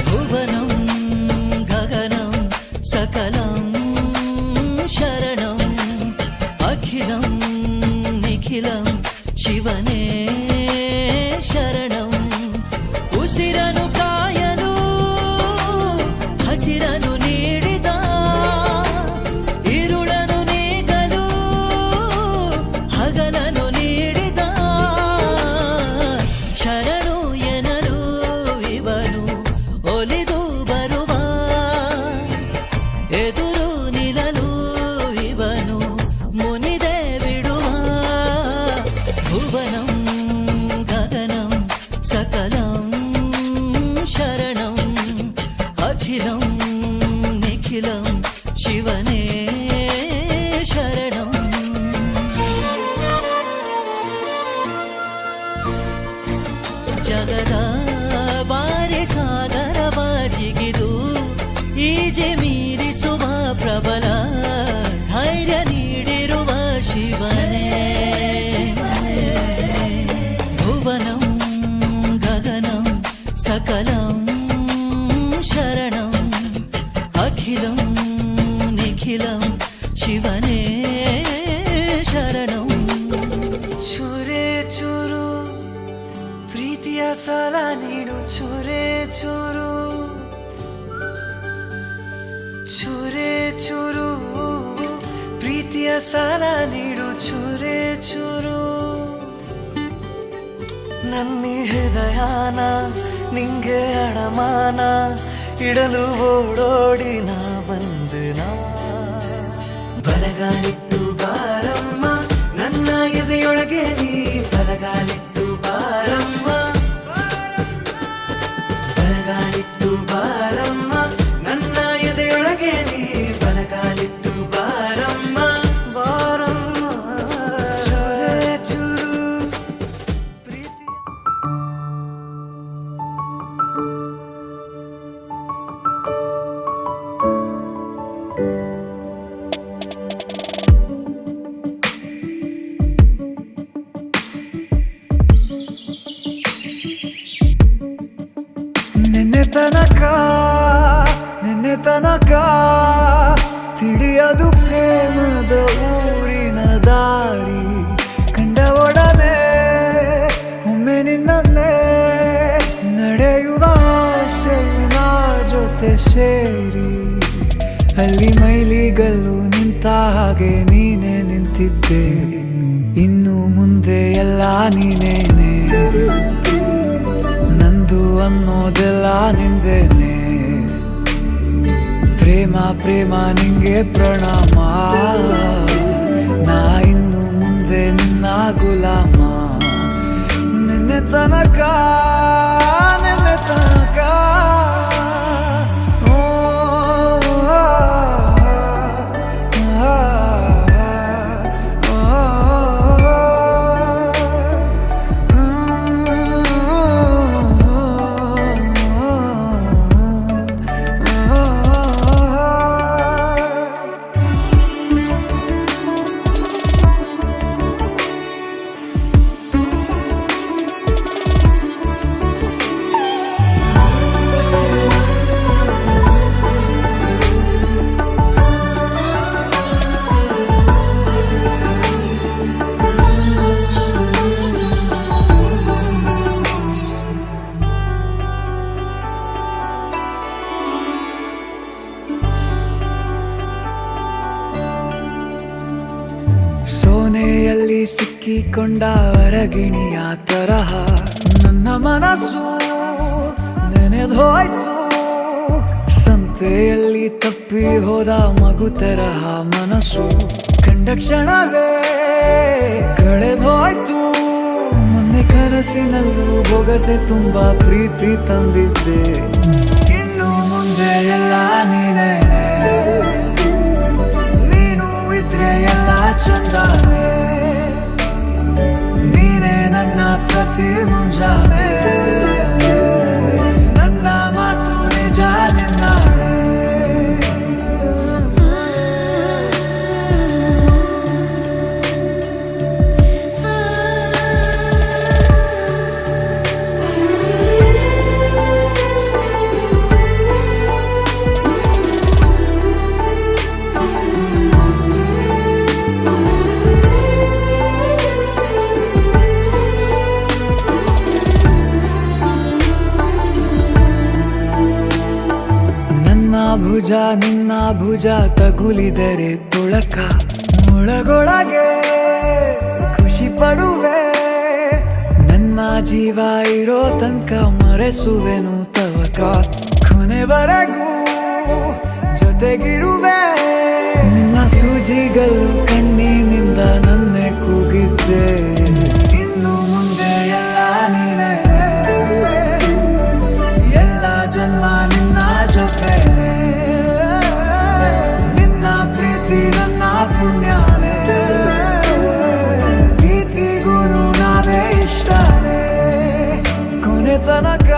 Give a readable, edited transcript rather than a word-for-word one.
ಭುವನಂ ಗಗನಂ ಸಕಲಂ ಶರಣಂ ಅಖಿಲಂ ನಿಖಿಲಂ ಶಿವನೇ ಶರಣಂ. ಉಸಿರನು ಕಾಯಲು ಹಸಿರನು ನೀಡಿದ, ಇರುಳನು ನೀಗಲು ಹಗಲನು ನೀಡಿದ, ಶರಣು ಎನಲು ಇವನು ಒಲಿದು ಬರುವ, ಎದುರು ನಿಲ್ಲಲು ಇವನು ಮುನಿದೆ ಬಿಡುವ. ಭುವನಂ ಗಗನಂ ಸಕಲಂ ಶರಣಂ ಅಖಿಲಂ ನಿಖಿಲಂ ಶಿವನೇ ಶರಣಂ. ಜಗದ ಬಾರಿ ಸಾಗರವ ಜಿಗಿದು ಈಜೆ ಮೀರಿಸುವ ಪ್ರಬಲ ಧೈರ್ಯ ನೀಡಿರುವ ಶಿವನೇ. ಭುವನಂ ಗಗನಂ ಸಕಲಂ ಶರಣಂ ಅಖಿಲಂ ನಿಖಿಲಂ ಶಿವನೇ ಶರಣಂ. ಚೂರೇ ಚೂರು ಪ್ರೀತಿಯ ಸಾಲ ನೀಡು, ಚೂರೇ ಚೂರು ಚೂರೇ ಚೂರು ಪ್ರೀತಿಯ ಸಾಲ ನೀಡು, ಚೂರೇ ಚೂರು. ನನ್ನಿ ಹೃದಯನ ನಿಂಗೆ ಅಡಮಾನ ಇಡಲು ಓಡೋಡಿ ನಾ ಬಂದನ. ಬಲಗಾಲಿಟ್ಟು ಬಾರಮ್ಮ ನನ್ನ ಎದೆಯೊಳಗೆ ನೀ, ಬಲಗಾಲಿಟ್ಟು ಬಾರಮ್ಮ, ಬಲಗಾಲಿಟ್ಟು ಬಾರಮ್ಮ ನನ್ನ ಎದೆಯೊಳಗೆ ನೀ, ಬಲಗಾಲಿಟ್ಟು ಬಾರಮ್ಮ ಬಾರಮ್ಮ. ಚೂರೇ ಚೂರು ಪ್ರೀತಿ. ನಿನ್ನೆ ತನಕ ತಿಳಿಯದು ಪ್ರೇಮದ ಊರಿನ ದಾರಿ, ಕಂಡ ಒಡನೆ ಒಮ್ಮೆ ನಿನ್ನೇ ನಡೆಯುವ ಆಸೆಯ ಜೊತೆ ಸೇರಿ, ಅಲ್ಲಿ ಮೈಲಿಗಲ್ಲು ನಿಂತ ಹಾಗೆ ನೀನೆ ನಿಂತಿದ್ದೆ, ಇನ್ನು ಮುಂದೆ ಎಲ್ಲ ನೀನೇನೆ, ನಂದು ಅನ್ನೋದೆಲ್ಲ ನಿಂದೇನೆ. ಪ್ರೇಮ ಪ್ರೇಮ ನಿಂಗೆ ಪ್ರಣಾಮ, ನಾ ಇನ್ನು ಮುಂದೆ ನಿನ್ನ ಗುಲಾಮ. ನಿನ್ನೆ ತನಕ ಸೋನೆಯಲ್ಲಿ ಸಿಕ್ಕಿಕೊಂಡ ಅರಗಿಣಿಯ ತರಹ ನನ್ನ ಮನಸ್ಸು ನೆನೆದೋಯ್ತು, ಸಂತೆಯಲ್ಲಿ ತಪ್ಪಿ ಹೋದ ಮಗು ತರಹ ಮನಸ್ಸು ಕಂಡ ಕ್ಷಣವೇ ಕಳೆದೋಯ್ತು. ಮೊನ್ನೆ ಕನಸಿನಲ್ಲೂ ಬೊಗಸೆ ತುಂಬಾ ಪ್ರೀತಿ ತಂದಿದ್ದೆ, ಇನ್ನು ಮುಂದೆ ಎಲ್ಲ ನೀನೇ, ನೀನು ಇದ್ರೆ ಎಲ್ಲ ಚಂದಾನೆ, ನೀನೇ ನನ್ನ ಪ್ರತಿ ಮುಂಜಾನೆ, ನನ್ನ ಮಾತು ನಿಜ ನಿನ್ನಾಳೆ. ಭುಜ ನಿನ್ನ ಭುಜ ತಗುಲಿದರೆ ತುಳಕ ಮುಳಗೊಳಗೆ ಖುಷಿ ಪಡುವೆ ನನ್ನ ಜೀವ ಇರೋ ತನಕ ಮರೆಸುವೆನು ತವಕ ಕೊನೆವರೆಗೂ ಜೊತೆಗಿರುವೆ ನಿನ್ನ ಸೂಜಿಗಳು ಕಣ್ಣಿನಿಂದ ನನ್ನೆ ಕೂಗಿದ್ದೆ ಇನ್ನು ಮುಂದೆ ಎಲ್ಲ ನೀನೇ ಎಲ್ಲ ಜನ್ಮ ನಿನ್ನ ಜೊತೆ ನಿನ್ನ ಪ್ರೀತಿ ನನ್ನ ಪುಣ್ಯನೇ ಪ್ರೀತಿಗೂ ನಾವೇ ಇಷ್ಟನೇ ಕೊನೆ ತನಕ